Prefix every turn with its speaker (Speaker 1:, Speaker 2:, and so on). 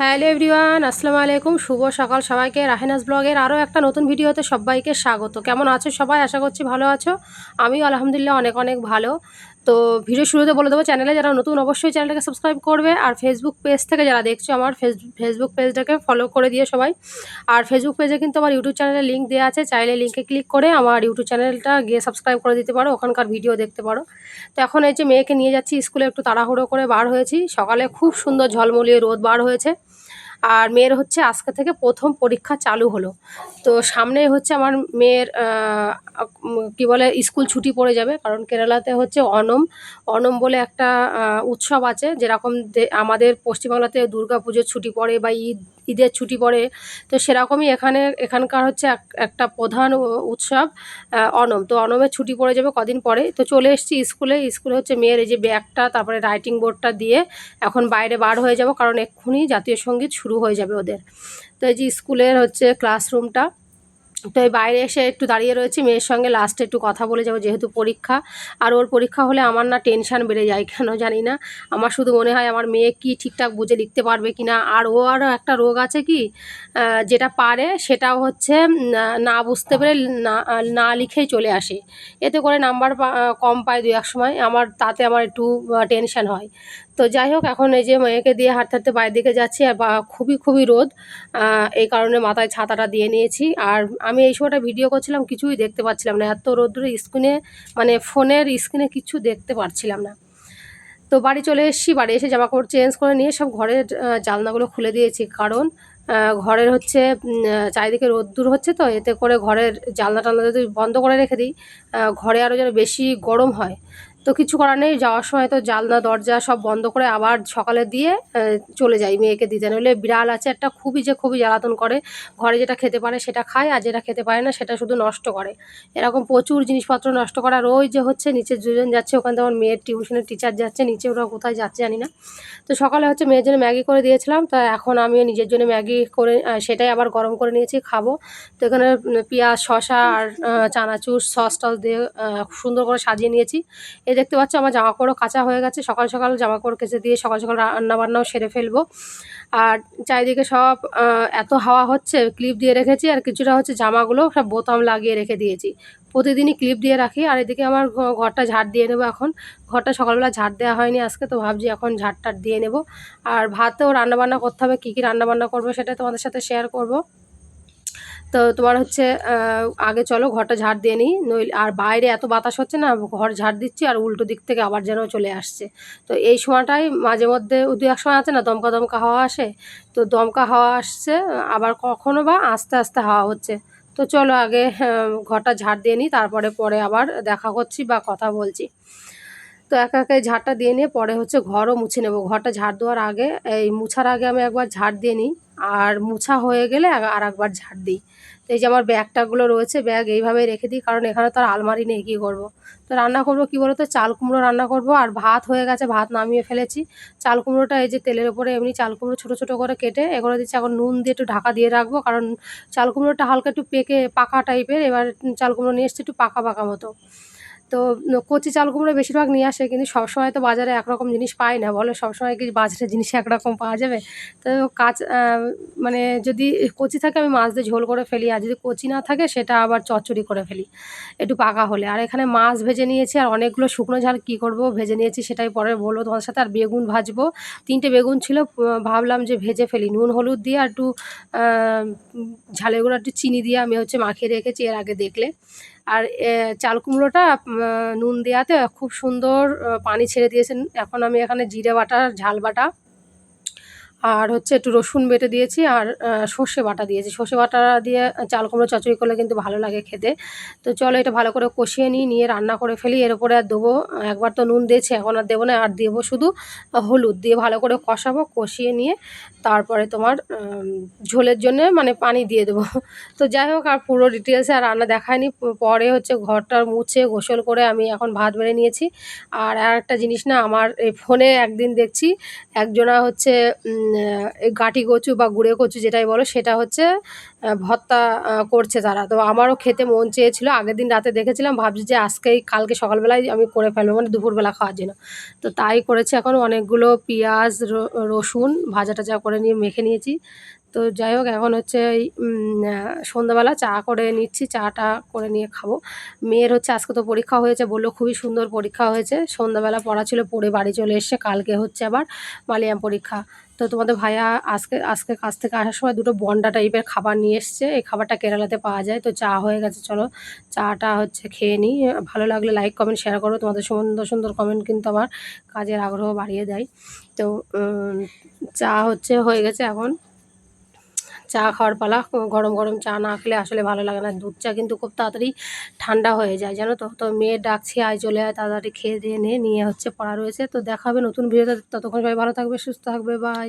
Speaker 1: Hello everyone, আসসালামু আলাইকুম। শুভ সকাল সবাইকে। রাহেনাস ব্লগের আরও একটা নতুন ভিডিওতে সবাইকে স্বাগত। কেমন আছো সবাই? আশা করছি ভালো আছো। আমিও আলহামদুলিল্লাহ অনেক অনেক ভালো। তো ভিডিও শুরুতে বলে দেবো, চ্যানেলে যারা নতুন অবশ্যই চ্যানেলটাকে সাবস্ক্রাইব করবে, আর ফেসবুক পেজ থেকে যারা দেখছো আমার ফেসবুক পেজটাকে ফলো করে দিয়ে সবাই। আর ফেসবুক পেজে কিন্তু আমার ইউটিউব চ্যানেলের লিঙ্ক দেওয়া আছে, চাইলে লিঙ্কে ক্লিক করে আমার ইউটিউব চ্যানেলটা গিয়ে সাবস্ক্রাইব করে দিতে পারো, ওখানকার ভিডিও দেখতে পারো। তো এখন এই যে মেয়েকে নিয়ে যাচ্ছি স্কুলে, একটু তাড়াহুড়ো করে বার হয়েছি। সকালে খুব সুন্দর ঝলমলিয়ে রোদ বার হয়েছে। আর মেয়ের হচ্ছে আজকে থেকে প্রথম পরীক্ষা চালু হলো। তো সামনেই হচ্ছে আমার মেয়ের কি বলে স্কুল ছুটি পড়ে যাবে, কারণ কেরালাতে হচ্ছে অনম বলে একটা উৎসব আছে। যেরকম আমাদের পশ্চিমবাংলাতে দুর্গাপুজোর ছুটি পড়ে বা ঈদের ছুটি পড়ে, তো সেরকমই এখানকার হচ্ছে একটা প্রধান উৎসব অনম। তো অনমের ছুটি পড়ে যাবে কদিন পরে। তো চলে এসেছি স্কুলে হচ্ছে মেয়ের এই যে ব্যাগটা, তারপরে রাইটিং বোর্ডটা দিয়ে এখন বাইরে বার হয়ে যাব, কারণ এক্ষুনি জাতীয় সঙ্গীত শুরু হয়ে যাবে ওদের। তো এই যে স্কুলের হচ্ছে ক্লাসরুমটা। তো এই বাইরে এসে একটু দাঁড়িয়ে রয়েছি, মেয়ের সঙ্গে লাস্টে একটু কথা বলে যাবো, যেহেতু পরীক্ষা। আর ওর পরীক্ষা হলে আমার না টেনশান বেড়ে যায়, কেন জানি না। আমার শুধু মনে হয় আমার মেয়ে কি ঠিকঠাক বুঝে লিখতে পারবে কি না। আর ও আরও একটা রোগ আছে কি, যেটা পারে সেটাও হচ্ছে না বুঝতে পেরে না না লিখেই চলে আসে। এতে করে নাম্বার কম পায় দু এক সময়। তাতে আমার একটু টেনশান হয়। তো যাই হোক, এখন এই যে মেয়েকে দিয়ে হাঁটতে হাঁটতে বাইরের দিকে যাচ্ছি, আর খুবই খুবই রোদ। এই কারণে মাথায় ছাতাটা দিয়ে নিয়েছি। আর আমি এই সময়টা ভিডিও করছিলাম, কিছুই দেখতে পাচ্ছিলাম না, এত রোদ্দুরে স্ক্রিনে, মানে ফোনের স্ক্রিনে কিছু দেখতে পাচ্ছিলাম না। তো বাড়ি চলে এসেছি, বাড়ি এসে জামাকাপড় চেঞ্জ করে নিয়ে সব ঘরের জানলাগুলো খুলে দিয়েছি, কারণ ঘরের হচ্ছে চারিদিকে রোদ্দুর হচ্ছে, তো এতে করে ঘরের জানলা টানলা যদি বন্ধ করে রেখে দিই, ঘরে আরও যেন বেশি গরম হয়। তো কিছু করার নেই, যাওয়ার সময় তো জানলা দরজা সব বন্ধ করে আবার সকালে দিয়ে চলে যাই মেয়েকে দিতে। নইলে বিড়াল আছে একটা, খুবই জ্বালাতন করে। ঘরে যেটা খেতে পারে সেটা খায়, আর যেটা খেতে পারে না সেটা শুধু নষ্ট করে। এরকম প্রচুর জিনিসপত্র নষ্ট করা। আর ওই যে হচ্ছে নিচে দুজন যাচ্ছে, ওখান থেকে আমার মেয়ের টিউশনের টিচার যাচ্ছে নিচে, ওরা কোথায় যাচ্ছে জানি না। তো সকালে হচ্ছে মেয়ের জন্য ম্যাগি করে দিয়েছিলাম, তো এখন আমিও নিজের জন্য ম্যাগি করে সেটাই আবার গরম করে নিয়েছি, খাবো। তো এখানে পেঁয়াজ, শসা আর চানাচুর সস টস দিয়ে সুন্দর করে সাজিয়ে নিয়েছি। এই দেখতে পাচ্ছ আমার জামাকাপড়ও কাচা হয়ে গেছে, সকাল সকাল জামাকাপড় কেচে দিয়ে সকাল সকাল রান্নাবান্নাও সেরে ফেলবো। আর চারিদিকে সব এত হাওয়া হচ্ছে, ক্লিপ দিয়ে রেখেছি, আর কিছুটা হচ্ছে জামাগুলো সব বোতাম লাগিয়ে রেখে দিয়েছি। প্রতিদিনই ক্লিপ দিয়ে রাখি। আর এদিকে আমার ঘরটা ঝাড় দিয়ে নেবো এখন। ঘরটা সকালবেলা ঝাড় দেওয়া হয়নি আজকে, তো ভাবছি এখন ঝাড় টাড় দিয়ে নেব। আর ভাতেও রান্নাবান্না করতে হবে, কী কী রান্নাবান্না করবো সেটা তোমাদের সাথে শেয়ার করব। তো তোমার হচ্ছে আগে চলো ঘরটা ঝাড় দিয়ে নিই, আর বাইরে এত বাতাস হচ্ছে না, ঘর ঝাড় দিচ্ছি আর উল্টো দিক থেকে আবার যেন চলে আসছে। তো এই সময়টাই মাঝে মধ্যে দু এক সময় আছে না, দমকা দমকা হাওয়া আসে। তো দমকা হাওয়া আসছে, আবার কখনো বা আস্তে আস্তে হাওয়া হচ্ছে। তো চলো আগে ঘরটা ঝাড় দিয়ে নিই, পরে আবার দেখা করছি বা কথা বলছি। তো একা একা এই ঝাড়টা দিয়ে নিয়ে পরে হচ্ছে ঘরও মুছে নেব। ঘরটা ঝাড় দেওয়ার আগে, এই মুছার আগে আমি একবার ঝাড় দিয়ে নিই, আর মুছা হয়ে গেলে আর একবার ঝাড় দিই। তো এই যে আমার ব্যাগটাগুলো রয়েছে, ব্যাগ এইভাবেই রেখে দিই, কারণ এখানে তো আর আলমারি নেই, কী করবো। তো রান্না করবো কী বলো তো, চাল কুমড়ো রান্না করব। আর ভাত হয়ে গেছে, ভাত নামিয়ে ফেলেছি। চাল কুমড়োটা এই যে তেলের উপরে এমনি চাল কুমড়ো ছোটো ছোটো করে কেটে এগুলো দিচ্ছি, এখন নুন দিয়ে একটু ঢাকা দিয়ে রাখবো, কারণ চাল কুমড়োটা হালকা একটু পাকা টাইপের। এবার চাল কুমড়ো নিয়ে এসছি একটু পাকা পাকা মতো। তো কচি চাল কুমড়ো বেশিরভাগ নিয়ে আসে, কিন্তু সবসময় তো বাজারে একরকম জিনিস পাই না, বলো? সবসময় কি বাজারের জিনিস একরকম পাওয়া যাবে? তো মানে যদি কচি থাকে আমি মাছ দিয়ে ঝোল করে ফেলি, আর যদি কচি না থাকে সেটা আবার চচ্চড়ি করে ফেলি একটু পাকা হলে। আর এখানে মাছ ভেজে নিয়েছি, আর অনেকগুলো শুকনো ঝাল কী করব ভেজে নিয়েছি সেটাই পরে বলবো তোমাদের সাথে। আর বেগুন ভাজবো, 3টে বেগুন ছিল, ভাবলাম যে ভেজে ফেলি নুন হলুদ দিয়ে, আর একটু ঝালের গুঁড়ো একটু চিনি দিয়ে আমি হচ্ছে মাখিয়ে রেখেছি এর আগে, দেখলে। আর চাল কুমড়োটা নুন দেওয়াতে খুব সুন্দর পানি ছেড়ে দিয়েছেন। এখন আমি এখানে জিরে বাটা, ঝাল বাটা, আর হচ্ছে একটু রসুন বেটে দিয়েছি, আর সর্ষে বাটা দিয়েছি। সর্ষে বাটা দিয়ে চাল কুমড়ো চচ্চড়ি করলে কিন্তু ভালো লাগে খেতে। তো চলো এটা ভালো করে কষিয়ে নিয়ে রান্না করে ফেলি। এর উপরে আর দেবো, একবার তো নুন দিয়েছি, এখন আর দেবো না, আর দেবো শুধু হলুদ দিয়ে ভালো করে কষাবো। কষিয়ে নিয়ে তারপরে তোমার ঝোলের জন্যে মানে পানি দিয়ে দেবো। তো যাই হোক, আর পুরো ডিটেলসে আর রান্না দেখায়নি। পরে হচ্ছে ঘরটা মুছে গোসল করে আমি এখন ভাত বেড়ে নিয়েছি। আর একটা জিনিস না, আমার এই ফোনে একদিন দেখছি একজনা হচ্ছে এই গাঁটি কচু বা গুঁড়ে কচু যেটাই বলো, সেটা হচ্ছে ভর্তা করছে তারা। তো আমারও খেতে মন চেয়েছিল। আগের দিন রাতে দেখেছিলাম, ভাবছি যে আজকেই কালকে সকালবেলায় আমি করে ফেলবো, মানে দুপুরবেলা খাওয়ার জন্য। তো তাই করেছি। এখন অনেকগুলো পেঁয়াজ, রসুন ভাজা-টাজা করে নিয়ে মেখে নিয়েছি। তো যাই হোক, এখন হচ্ছে এই সন্ধ্যাবেলা চা করে নিচ্ছি, চাটা করে নিয়ে খাবো। মেয়ের হচ্ছে আজকে তো পরীক্ষা হয়েছে, বলল খুবই সুন্দর পরীক্ষা হয়েছে। সন্ধ্যাবেলা পড়া ছিল, পড়ে বাড়ি চলে এসছে। কালকে হচ্ছে আবার মালয়াম পরীক্ষা। তো তোমাদের ভাইয়া আজকে আজকে কাজ থেকে আসার সময় দুটো বন্ডা টাইপের খাবার নিয়ে এসছে। এই খাবারটা কেরালাতে পাওয়া যায়। তো চা হয়ে গেছে, চলো চাটা হচ্ছে খেয়ে নিই। ভালো লাগলে লাইক, কমেন্ট, শেয়ার করো। তোমাদের সুন্দর সুন্দর কমেন্ট কিন্তু আমার কাজের আগ্রহ বাড়িয়ে দেয়। তো চা হচ্ছে হয়ে গেছে এখন। চা খাওয়ার পালা। গরম গরম চা না খেলে আসলে ভালো লাগে না। দুধ চা কিন্তু খুব তাড়াতাড়ি ঠান্ডা হয়ে যায়, জানো তো। তো মেয়ে ডাকছি, আয় চলে আয়, তাড়াতাড়ি খেয়ে দিয়ে নিয়ে হচ্ছে পড়া রয়েছে। তো দেখা হবে নতুন ভিডিওতে। ততক্ষণ সবাই ভালো থাকবে, সুস্থ থাকবে, বাই।